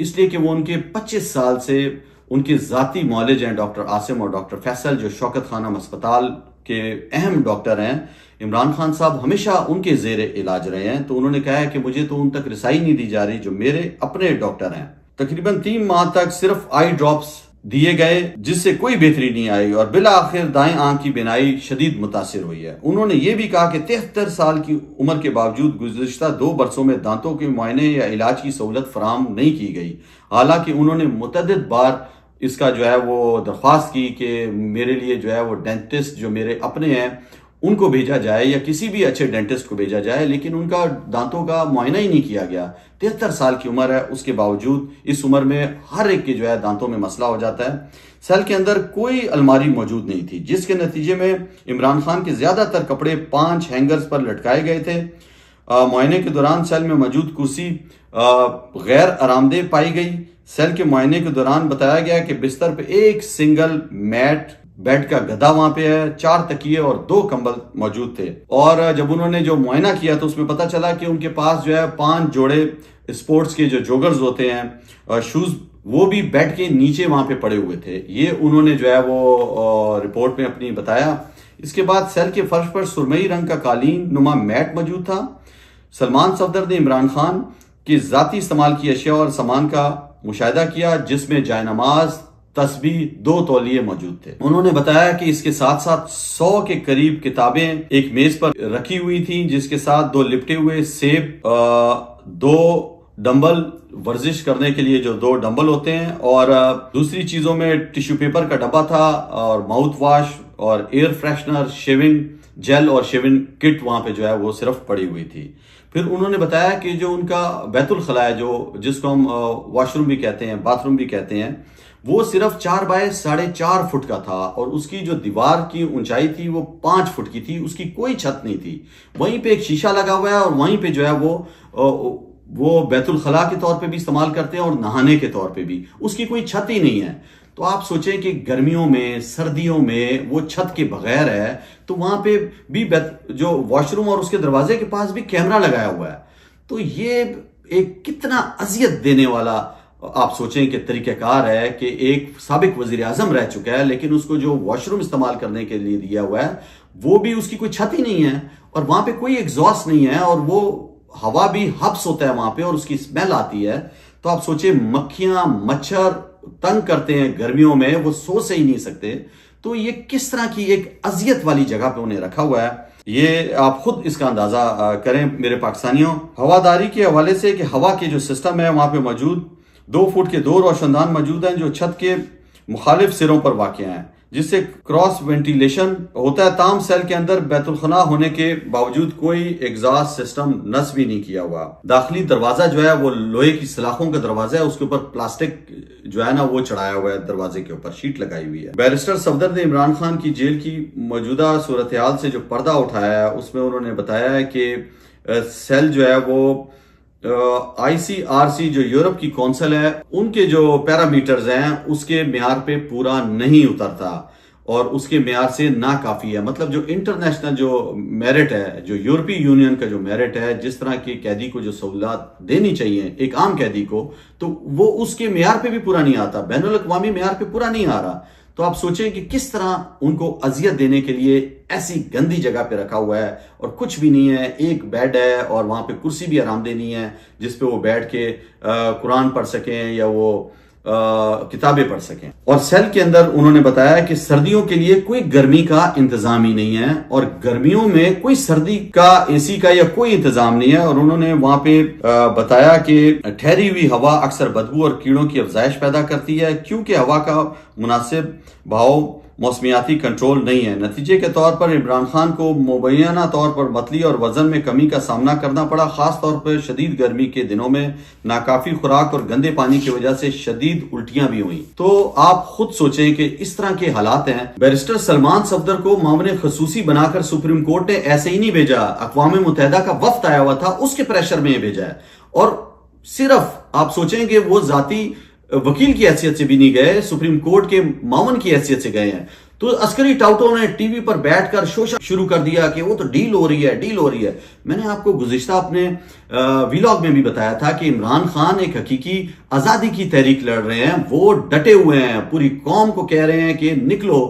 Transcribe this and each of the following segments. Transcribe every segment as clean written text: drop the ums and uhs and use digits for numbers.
اس لیے کہ وہ ان کے 25 سال سے ان کے ذاتی معالج ہیں ڈاکٹر عاصم اور ڈاکٹر فیصل، جو شوکت خانم اسپتال کے اہم ڈاکٹر ہیں۔ عمران خان صاحب ہمیشہ ان کے زیر علاج رہے ہیں، تو انہوں نے کہا ہے کہ مجھے تو ان تک رسائی نہیں دی جا رہی جو میرے اپنے ڈاکٹر ہیں۔ تقریباً 3 ماہ تک صرف آئی ڈراپس دیے گئے جس سے کوئی بہتری نہیں آئی، اور بالآخر دائیں آنکھ کی بینائی شدید متاثر ہوئی ہے۔ انہوں نے یہ بھی کہا کہ 73 سال کی عمر کے باوجود گزشتہ 2 برسوں میں دانتوں کے معائنے یا علاج کی سہولت فراہم نہیں کی گئی، حالانکہ انہوں نے متعدد بار اس کا جو ہے وہ درخواست کی کہ میرے لیے جو ہے وہ ڈینٹسٹ جو میرے اپنے ہیں ان کو بھیجا جائے یا کسی بھی اچھے ڈینٹسٹ کو بھیجا جائے، لیکن ان کا دانتوں کا معائنہ ہی نہیں کیا گیا۔ 73 سال کی عمر ہے، اس کے باوجود اس عمر میں ہر ایک کے جو ہے دانتوں میں مسئلہ ہو جاتا ہے۔ سیل کے اندر کوئی الماری موجود نہیں تھی، جس کے نتیجے میں عمران خان کے زیادہ تر کپڑے 5 ہینگرز پر لٹکائے گئے تھے۔ معائنے کے دوران سیل میں موجود کرسی غیر آرام دہ پائی گئی۔ سیل کے معائنے کے دوران بتایا گیا کہ بستر پہ ایک سنگل میٹ، بیڈ کا گدا وہاں پہ ہے، 4 تکیے اور 2 کمبل موجود تھے، اور جب انہوں نے جو معائنہ کیا تو اس میں پتہ چلا کہ ان کے پاس جو ہے 5 جوڑے اسپورٹس کے جو جوگرز ہوتے ہیں شوز، وہ بھی بیڈ کے نیچے وہاں پہ پڑے ہوئے تھے۔ یہ انہوں نے جو ہے وہ رپورٹ میں اپنی بتایا۔ اس کے بعد سیل کے فرش پر سرمئی رنگ کا قالین نما میٹ موجود تھا۔ سلمان صفدر نے عمران خان کی ذاتی استعمال کی اشیاء اور سامان کا مشاہدہ کیا، جس میں جائے نماز، تسبیح، 2 تولیے موجود تھے۔ انہوں نے بتایا کہ اس کے ساتھ ساتھ 100 کے قریب کتابیں ایک میز پر رکھی ہوئی تھیں، جس کے ساتھ 2 لپٹے ہوئے سیب، 2 ڈمبل، ورزش کرنے کے لیے جو 2 ڈمبل ہوتے ہیں، اور دوسری چیزوں میں ٹیشو پیپر کا ڈبہ تھا، اور ماؤتھ واش اور ایئر فریشنر، شیونگ جیل اور شیونگ کٹ وہاں پہ جو ہے وہ صرف پڑی ہوئی تھی۔ پھر انہوں نے بتایا کہ جو ان کا بیت الخلاء ہے، جس کو ہم واش روم بھی کہتے ہیں، باتھ روم بھی کہتے ہیں، وہ صرف 4 بائی 4.5 فٹ کا تھا، اور اس کی جو دیوار کی اونچائی تھی وہ 5 فٹ کی تھی، اس کی کوئی چھت نہیں تھی۔ وہیں پہ ایک شیشہ لگا ہوا ہے، اور وہیں پہ جو ہے وہ بیت الخلاء کے طور پہ بھی استعمال کرتے ہیں اور نہانے کے طور پہ بھی، اس کی کوئی چھت ہی نہیں ہے۔ تو آپ سوچیں کہ گرمیوں میں، سردیوں میں وہ چھت کے بغیر ہے، تو وہاں پہ بھی جو واش روم اور اس کے دروازے کے پاس بھی کیمرہ لگایا ہوا ہے۔ تو یہ ایک کتنا اذیت دینے والا آپ سوچیں کہ طریقہ کار ہے کہ ایک سابق وزیر اعظم رہ چکا ہے، لیکن اس کو جو واش روم استعمال کرنے کے لیے دیا ہوا ہے وہ بھی اس کی کوئی چھت ہی نہیں ہے، اور وہاں پہ کوئی ایگزاسٹ نہیں ہے، اور وہ ہوا بھی حبس ہوتا ہے وہاں پہ، اور اس کی اسمیل آتی ہے۔ تو آپ سوچیں مکھیاں، مچھر تنگ کرتے ہیں گرمیوں میں، وہ سو سے ہی نہیں سکتے۔ تو یہ کس طرح کی ایک اذیت والی جگہ پہ انہیں رکھا ہوا ہے، یہ آپ خود اس کا اندازہ کریں میرے پاکستانیوں۔ ہواداری کے حوالے سے کہ ہوا کے جو سسٹم ہے وہاں پہ موجود 2 فٹ کے 2 روشن دان موجود ہیں، جو چھت کے مخالف سروں پر واقع ہیں، جس سے کراس وینٹیلیشن ہوتا ہے۔ تاہم سیل کے اندر بیت الخلاء ہونے کے باوجود کوئی ایگزاسٹ سسٹم نصب بھی نہیں کیا ہوا۔ داخلی دروازہ جو ہے وہ لوہے کی سلاخوں کا دروازہ ہے، اس کے اوپر پلاسٹک جو ہے نا وہ چڑھایا ہوا ہے، دروازے کے اوپر شیٹ لگائی ہوئی ہے۔ بیرسٹر صفدر نے عمران خان کی جیل کی موجودہ صورتحال سے جو پردہ اٹھایا ہے، اس میں انہوں نے بتایا ہے کہ سیل جو ہے وہ ICRC جو یورپ کی کونسل ہے، ان کے جو پیرامیٹرز ہیں اس کے معیار پہ پورا نہیں اترتا، اور اس کے معیار سے ناکافی ہے۔ مطلب جو انٹرنیشنل جو میرٹ ہے، جو یورپی یونین کا جو میرٹ ہے، جس طرح کے قیدی کو جو سہولات دینی چاہیے ایک عام قیدی کو، تو وہ اس کے معیار پہ بھی پورا نہیں آتا، بین الاقوامی معیار پہ پورا نہیں آ رہا۔ تو آپ سوچیں کہ کس طرح ان کو اذیت دینے کے لیے ایسی گندی جگہ پہ رکھا ہوا ہے، اور کچھ بھی نہیں ہے، ایک بیڈ ہے، اور وہاں پہ کرسی بھی آرام دہ نہیں ہے جس پہ وہ بیٹھ کے قرآن پڑھ سکیں یا وہ کتابیں پڑھ سکیں۔ اور سیل کے اندر انہوں نے بتایا کہ سردیوں کے لیے کوئی گرمی کا انتظام ہی نہیں ہے، اور گرمیوں میں کوئی سردی کا AC کا یا کوئی انتظام نہیں ہے۔ اور انہوں نے وہاں پہ بتایا کہ ٹھہری ہوئی ہوا اکثر بدبو اور کیڑوں کی افزائش پیدا کرتی ہے، کیونکہ ہوا کا مناسب بہاؤ موسمیاتی کنٹرول نہیں ہے۔ نتیجے کے طور پر عمران خان کو مبینہ طور پر متلی اور وزن میں کمی کا سامنا کرنا پڑا، خاص طور پر شدید گرمی کے دنوں میں ناکافی خوراک اور گندے پانی کی وجہ سے شدید الٹیاں بھی ہوئیں۔ تو آپ خود سوچیں کہ اس طرح کے حالات ہیں۔ بیرسٹر سلمان صفدر کو معاون خصوصی بنا کر سپریم کورٹ نے ایسے ہی نہیں بھیجا، اقوام متحدہ کا وفد آیا ہوا تھا، اس کے پریشر میں بھیجا ہے، اور صرف آپ سوچیں کہ وہ ذاتی وکیل کی حیثیت سے بھی نہیں گئے، سپریم کورٹ کے معاون کی حیثیت سے گئے ہیں۔ تو عسکری ٹاؤٹوں نے ٹی وی پر بیٹھ کر شوشہ شروع کر دیا کہ وہ تو ڈیل ہو رہی ہے. میں نے آپ کو گزشتہ اپنے ویلاگ میں بھی بتایا تھا کہ عمران خان ایک حقیقی آزادی کی تحریک لڑ رہے ہیں. وہ ڈٹے ہوئے ہیں, پوری قوم کو کہہ رہے ہیں کہ نکلو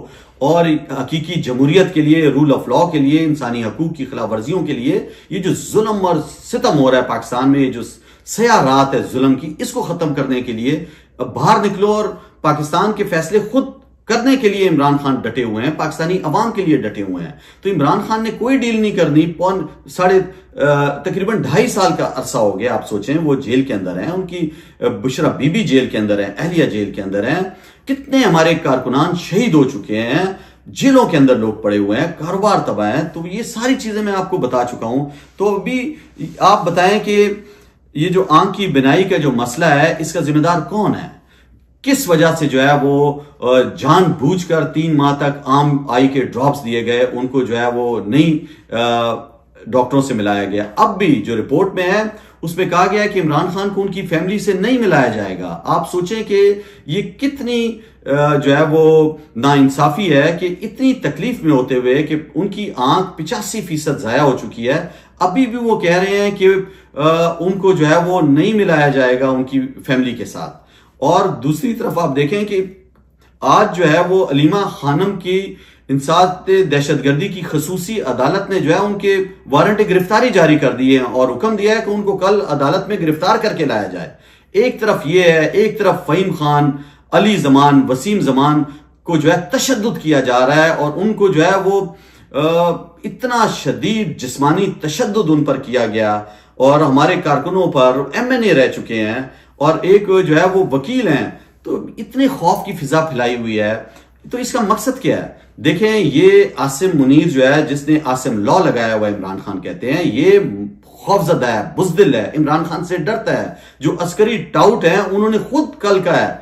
اور حقیقی جمہوریت کے لیے, رول آف لا کے لیے, انسانی حقوق کی خلاف ورزیوں کے لیے, یہ جو ظلم اور ستم ہو رہا ہے پاکستان میں, یہ جو سیاہ رات ہے ظلم کی, اس کو ختم کرنے کے لیے باہر نکلو اور پاکستان کے فیصلے خود کرنے کے لیے عمران خان ڈٹے ہوئے ہیں, پاکستانی عوام کے لیے ڈٹے ہوئے ہیں. تو عمران خان نے کوئی ڈیل نہیں کرنی. تقریباً 2.5 سال کا عرصہ ہو گیا. آپ سوچیں وہ جیل کے اندر ہیں, ان کی بشرا بی بی جیل کے اندر ہیں, اہلیہ جیل کے اندر ہیں. کتنے ہمارے کارکنان شہید ہو چکے ہیں, جیلوں کے اندر لوگ پڑے ہوئے ہیں, کاروبار تباہ ہیں. تو یہ ساری چیزیں میں آپ کو بتا چکا ہوں. تو ابھی آپ بتائیں کہ یہ جو آنکھ کی بینائی کا جو مسئلہ ہے, اس کا ذمہ دار کون ہے؟ کس وجہ سے جو ہے وہ جان بوجھ کر 3 ماہ تک عام آئی کے ڈراپس دیے گئے, ان کو جو ہے وہ نہیں ڈاکٹروں سے ملایا گیا. اب بھی جو رپورٹ میں ہے اس میں کہا گیا ہے کہ عمران خان کو ان کی فیملی سے نہیں ملایا جائے گا. آپ سوچیں کہ یہ کتنی جو ہے وہ ناانصافی ہے کہ اتنی تکلیف میں ہوتے ہوئے کہ ان کی آنکھ 85% ضائع ہو چکی ہے, ابھی بھی وہ کہہ رہے ہیں کہ ان کو جو ہے وہ نہیں ملایا جائے گا ان کی فیملی کے ساتھ. اور دوسری طرف آپ دیکھیں کہ آج جو ہے وہ علیمہ خانم کی انسداد دہشت گردی کی خصوصی عدالت نے جو ہے ان کے وارنٹ گرفتاری جاری کر دیے ہیں اور حکم دیا ہے کہ ان کو کل عدالت میں گرفتار کر کے لایا جائے. ایک طرف یہ ہے, ایک طرف فہیم خان, علی زمان, وسیم زمان کو جو ہے تشدد کیا جا رہا ہے, اور ان کو جو ہے وہ اتنا شدید جسمانی تشدد ان پر کیا گیا, اور ہمارے کارکنوں پر MNA رہ چکے ہیں, اور ایک جو ہے وہ وکیل ہیں. تو اتنے خوف کی فضا پھیلائی ہوئی ہے. تو اس کا مقصد کیا ہے؟ دیکھیں, یہ عاصم منیر جو ہے, جس نے عاصم لا لگایا ہوا عمران خان کہتے ہیں, یہ خوفزدہ ہے, بزدل ہے, عمران خان سے ڈرتا ہے. جو عسکری ٹاؤٹ ہیں انہوں نے خود کل کہا ہے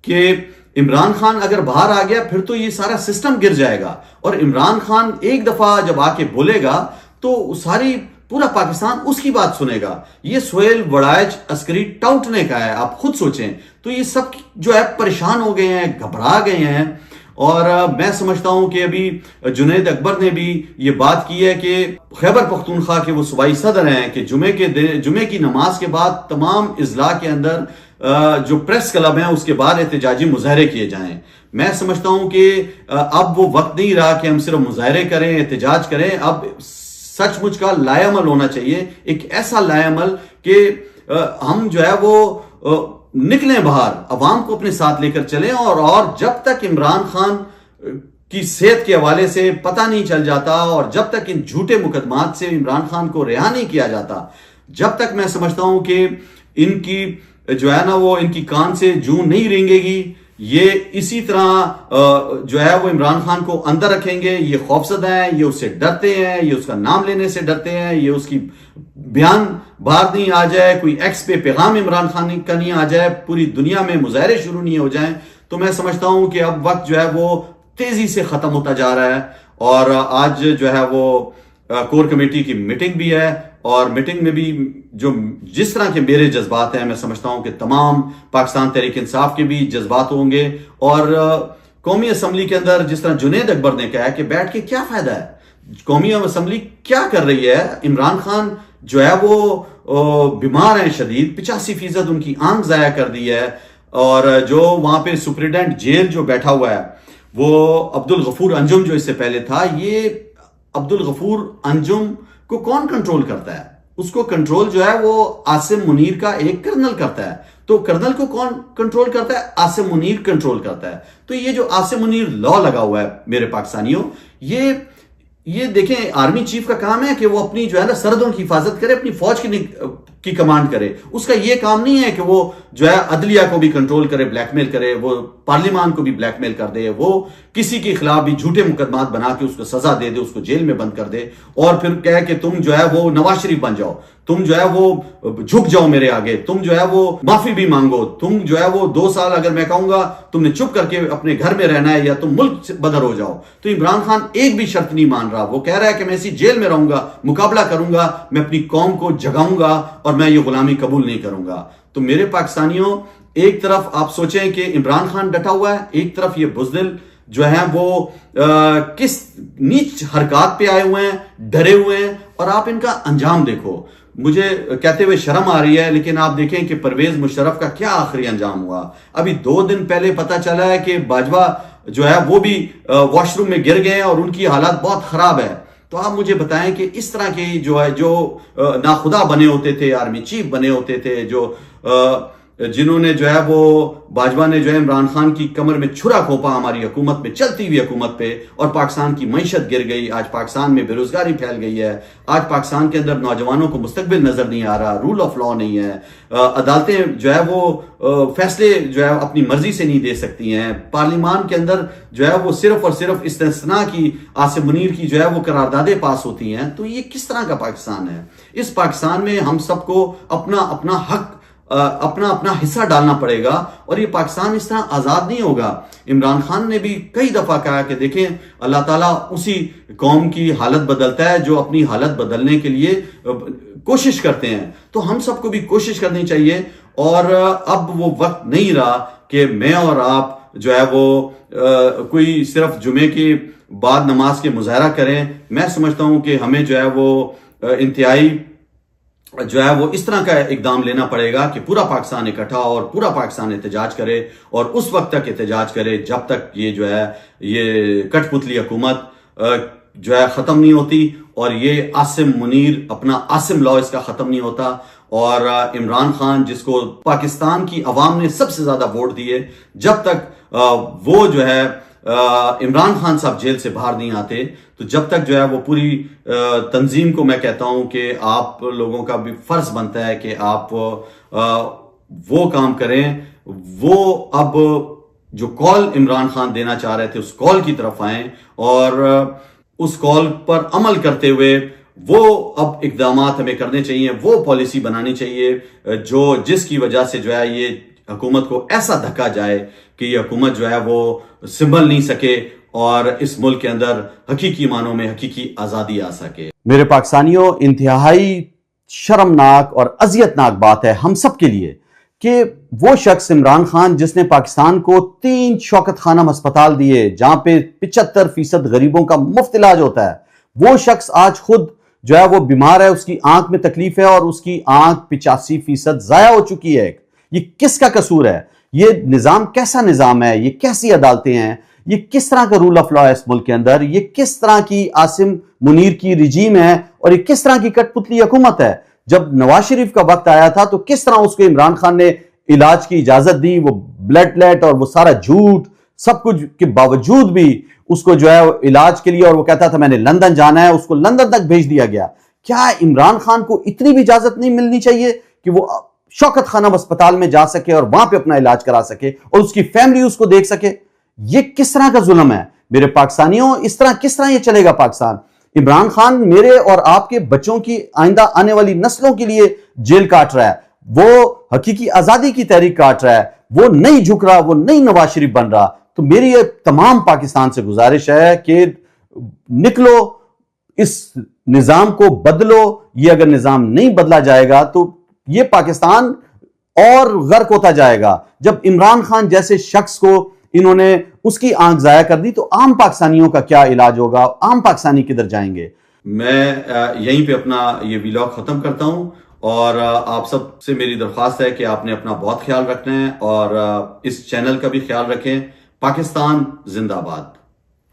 کہ عمران خان اگر باہر آ گیا پھر تو یہ سارا سسٹم گر جائے گا, اور عمران خان ایک دفعہ جب آ کے بولے گا تو پورا پاکستان اس کی بات سنے گا. یہ سہیل وڑائچ عسکری ٹاؤٹ نے کہا ہے, آپ خود سوچیں. تو یہ سب جو ہے پریشان ہو گئے ہیں, گھبرا گئے ہیں. اور میں سمجھتا ہوں کہ ابھی جنید اکبر نے بھی یہ بات کی ہے کہ خیبر پختونخوا کے وہ صوبائی صدر ہیں کہ جمعے کی نماز کے بعد تمام اضلاع کے اندر جو پریس کلب ہیں اس کے بعد احتجاجی مظاہرے کیے جائیں. میں سمجھتا ہوں کہ اب وہ وقت نہیں رہا کہ ہم صرف مظاہرے کریں, احتجاج کریں. اب سچ مچ کا لائے عمل ہونا چاہیے, ایک ایسا لائے عمل کہ ہم جو ہے وہ نکلیں باہر, عوام کو اپنے ساتھ لے کر چلیں. اور جب تک عمران خان کی صحت کے حوالے سے پتہ نہیں چل جاتا, اور جب تک ان جھوٹے مقدمات سے عمران خان کو رہا نہیں کیا جاتا, جب تک میں سمجھتا ہوں کہ ان کی جو ہے نا وہ ان کی کان سے جوں نہیں رینگے گی. یہ اسی طرح جو ہے وہ عمران خان کو اندر رکھیں گے. یہ خوفزدہ ہیں, یہ اس سے ڈرتے ہیں, یہ اس کا نام لینے سے ڈرتے ہیں, یہ اس کی بیان باہر نہیں آ جائے, کوئی ایکس پہ پیغام عمران خان کا نہیں آ جائے, پوری دنیا میں مظاہرے شروع نہیں ہو جائیں. تو میں سمجھتا ہوں کہ اب وقت جو ہے وہ تیزی سے ختم ہوتا جا رہا ہے. اور آج جو ہے وہ کور کمیٹی کی میٹنگ بھی ہے, اور میٹنگ میں بھی جس طرح کے میرے جذبات ہیں, میں سمجھتا ہوں کہ تمام پاکستان تحریک انصاف کے بھی جذبات ہوں گے. اور قومی اسمبلی کے اندر جس طرح جنید اکبر نے کہا ہے کہ بیٹھ کے کیا فائدہ ہے, قومی اسمبلی کیا کر رہی ہے. عمران خان جو ہے وہ بیمار ہیں شدید, 85% ان کی آنکھ ضائع کر دی ہے. اور جو وہاں پہ سپرنٹینڈنٹ جیل جو بیٹھا ہوا ہے وہ عبدالغفور انجم جو اس سے پہلے تھا, یہ عبدالغفور انجم کو کون کنٹرول کرتا ہے؟ اس کو کنٹرول جو ہے وہ عاصم منیر کا ایک کرنل کرتا ہے. تو کرنل کو کون کنٹرول کرتا ہے؟ عاصم منیر کنٹرول کرتا ہے. تو یہ جو عاصم منیر لا لگا ہوا ہے میرے پاکستانیوں, یہ دیکھیں آرمی چیف کا کام ہے کہ وہ اپنی جو ہے نا سرحدوں کی حفاظت کرے, اپنی فوج کی کمانڈ کرے. اس کا یہ کام نہیں ہے کہ وہ جو ہے عدلیہ کو بھی کنٹرول کرے, بلیک میل کرے, وہ پارلیمان کو بھی بلیک میل کر دے, وہ کسی کے خلاف بھی جھوٹے مقدمات بنا کے اس کو سزا دے دے, اس کو جیل میں بند کر دے, اور پھر کہے کہ تم جو ہے وہ نواز شریف بن جاؤ, تم جو ہے وہ جھک جاؤ میرے آگے, تم جو ہے وہ معافی بھی مانگو, تم جو ہے وہ 2 سال اگر میں کہوں گا تم نے چپ کر کے اپنے گھر میں رہنا ہے یا تم ملک سے بدر ہو جاؤ. تو عمران خان ایک بھی شرط نہیں مان رہا. وہ کہہ رہا ہے کہ میں اسی جیل میں رہوں گا, مقابلہ کروں گا, میں اپنی قوم کو جگاؤں گا, اور میں یہ غلامی قبول نہیں کروں گا. تو میرے پاکستانیوں, ایک طرف آپ سوچیں کہ عمران خان ڈٹا ہوا ہے, ایک طرف یہ بزدل جو ہیں وہ کس نیچ حرکات پہ آئے ہوئے ہیں، ڈرے ہوئے ہیں، اور آپ ان کا انجام دیکھو. مجھے کہتے ہوئے شرم آ رہی ہے، لیکن آپ دیکھیں کہ پرویز مشرف کا کیا آخری انجام ہوا. ابھی 2 دن پہلے پتا چلا ہے کہ باجوہ جو ہے وہ بھی واش روم میں گر گئے ہیں اور ان کی حالت بہت خراب ہے. تو آپ مجھے بتائیں کہ اس طرح کے جو ہے جو ناخدا بنے ہوتے تھے، آرمی چیف بنے ہوتے تھے، جنہوں نے جو ہے وہ باجوہ نے جو ہے عمران خان کی کمر میں چھرا کھوپا ہماری حکومت میں، چلتی ہوئی حکومت پہ، اور پاکستان کی معیشت گر گئی. آج پاکستان میں بے روزگاری پھیل گئی ہے. آج پاکستان کے اندر نوجوانوں کو مستقبل نظر نہیں آ رہا، رول آف لا نہیں ہے. عدالتیں جو ہے وہ فیصلے جو ہے اپنی مرضی سے نہیں دے سکتی ہیں. پارلیمان کے اندر جو ہے وہ صرف اور صرف استثناء کی عاصم منیر کی جو ہے وہ قراردادیں پاس ہوتی ہیں. تو یہ کس طرح کا پاکستان ہے؟ اس پاکستان میں ہم سب کو اپنا حق، اپنا حصہ ڈالنا پڑے گا، اور یہ پاکستان اس طرح آزاد نہیں ہوگا. عمران خان نے بھی کئی دفعہ کہا کہ دیکھیں اللہ تعالیٰ اسی قوم کی حالت بدلتا ہے جو اپنی حالت بدلنے کے لیے کوشش کرتے ہیں. تو ہم سب کو بھی کوشش کرنی چاہیے، اور اب وہ وقت نہیں رہا کہ میں اور آپ جو ہے وہ کوئی صرف جمعے کے بعد نماز کے مظاہرہ کریں. میں سمجھتا ہوں کہ ہمیں جو ہے وہ انتہائی جو ہے وہ اس طرح کا اقدام لینا پڑے گا کہ پورا پاکستان اکٹھا اور پورا پاکستان احتجاج کرے، اور اس وقت تک احتجاج کرے جب تک یہ جو ہے یہ کٹ پتلی حکومت جو ہے ختم نہیں ہوتی، اور یہ عاصم منیر اپنا عاصم لا اس کا ختم نہیں ہوتا. اور عمران خان جس کو پاکستان کی عوام نے سب سے زیادہ ووٹ دیے، جب تک وہ جو ہے عمران خان صاحب جیل سے باہر نہیں آتے، تو جب تک جو ہے وہ پوری تنظیم کو میں کہتا ہوں کہ آپ لوگوں کا بھی فرض بنتا ہے کہ آپ وہ کام کریں. وہ اب جو کال عمران خان دینا چاہ رہے تھے اس کال کی طرف آئیں، اور اس کال پر عمل کرتے ہوئے وہ اب اقدامات ہمیں کرنے چاہیے، وہ پالیسی بنانی چاہیے جس کی وجہ سے جو ہے یہ حکومت کو ایسا دھکا جائے کہ یہ حکومت جو ہے وہ سنبھل نہیں سکے، اور اس ملک کے اندر حقیقی معنوں میں حقیقی آزادی آ سکے. میرے پاکستانیوں، انتہائی شرمناک اور اذیتناک بات ہے ہم سب کے لیے کہ وہ شخص عمران خان جس نے پاکستان کو 3 شوکت خانم ہسپتال دیے جہاں پہ 75% غریبوں کا مفت علاج ہوتا ہے، وہ شخص آج خود جو ہے وہ بیمار ہے، اس کی آنکھ میں تکلیف ہے، اور اس کی آنکھ 85% ضائع ہو چکی ہے. یہ کس کا قصور ہے؟ یہ نظام کیسا نظام ہے؟ یہ کیسی عدالتیں ہیں؟ یہ کس طرح کا رول آف لا ہے اس ملک کے اندر؟ یہ کس طرح کی عاصم منیر کی رجیم ہے، اور یہ کس طرح کی کٹ پتلی حکومت ہے؟ جب نواز شریف کا وقت آیا تھا تو کس طرح اس کو عمران خان نے علاج کی اجازت دی، وہ بلڈ لیٹ اور وہ سارا جھوٹ سب کچھ کے باوجود بھی اس کو جو ہے علاج کے لیے، اور وہ کہتا تھا میں نے لندن جانا ہے، اس کو لندن تک بھیج دیا گیا. کیا عمران خان کو اتنی بھی اجازت نہیں ملنی چاہیے کہ وہ شوکت خانم ہسپتال میں جا سکے اور وہاں پہ اپنا علاج کرا سکے، اور اس کی فیملی اس کو دیکھ سکے؟ یہ کس طرح کا ظلم ہے میرے پاکستانیوں؟ اس طرح کس طرح یہ چلے گا پاکستان؟ عمران خان میرے اور آپ کے بچوں کی آئندہ آنے والی نسلوں کے لیے جیل کاٹ رہا ہے، وہ حقیقی آزادی کی تحریک کاٹ رہا ہے، وہ نہیں جھک رہا، وہ نہیں نواز شریف بن رہا. تو میری یہ تمام پاکستان سے گزارش ہے کہ نکلو، اس نظام کو بدلو. یہ اگر نظام نہیں بدلا جائے گا تو یہ پاکستان اور غرق ہوتا جائے گا. جب عمران خان جیسے شخص کو انہوں نے اس کی آنکھ ضائع کر دی تو عام پاکستانیوں کا کیا علاج ہوگا؟ عام پاکستانی کدھر جائیں گے؟ میں یہیں پہ اپنا یہ ویلاگ ختم کرتا ہوں، اور آپ سب سے میری درخواست ہے کہ آپ نے اپنا بہت خیال رکھنا ہے، اور اس چینل کا بھی خیال رکھیں. پاکستان زندہ باد.